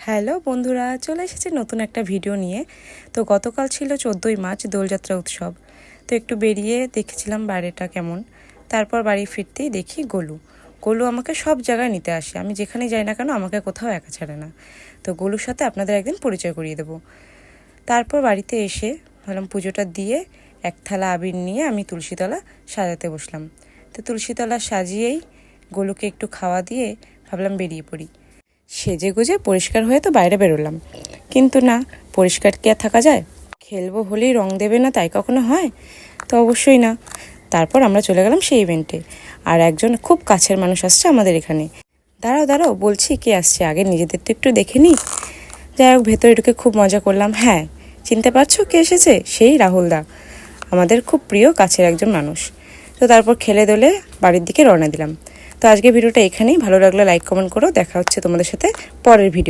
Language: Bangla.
হ্যালো বন্ধুরা, চলে এসেছি নতুন একটা ভিডিও নিয়ে। তো গতকাল ছিল 14ই মার্চ, দোলযাত্রা উৎসব। তো একটু বেরিয়ে দেখেছিলাম বাইরেটা কেমন। তারপর বাড়ি ফিরতেই দেখি গোলু আমাকে সব জায়গায় নিতে আসে। আমি যেখানেই যাই না কেন আমাকে কোথাও একা ছাড়ে না। তো গোলুর সাথে আপনাদের একদিন পরিচয় করিয়ে দেবো। তারপর বাড়িতে এসে ভাবলাম পুজোটা দিয়ে এক থালা আবির নিয়ে আমি তুলসীতলা সাজাতে বসলাম। তো তুলসীতলা সাজিয়েই গোলুকে একটু খাওয়া দিয়ে ভাবলাম বেরিয়ে পড়ি। সেজে গুজে পরিষ্কার হয়ে তো বাইরে বেরোলাম, কিন্তু না, পরিষ্কার কি আর থাকা যায়? খেলবো হলেই রং দেবে না তাই কখনো হয়? তো অবশ্যই না। তারপর আমরা চলে গেলাম সেই ইভেন্টে। আর একজন খুব কাছের মানুষ আসছে আমাদের এখানে। দাঁড়াও দাঁড়াও, বলছি কে আসছে, আগে নিজেদের তো একটু দেখে নিই। যাই হোক, ভেতরে ঢুকে খুব মজা করলাম। হ্যাঁ, চিনতে পারছো কে এসেছে? সেই রাহুলদা, আমাদের খুব প্রিয় কাছের একজন মানুষ। তো তারপর খেলে দোলে বাড়ির দিকে রওনা দিলাম। তো আজকে ভিডিওটা এখানেই। ভালো লাগলে লাইক কমেন্ট করো। দেখা হচ্ছে তোমাদের সাথে পরের ভিডিও।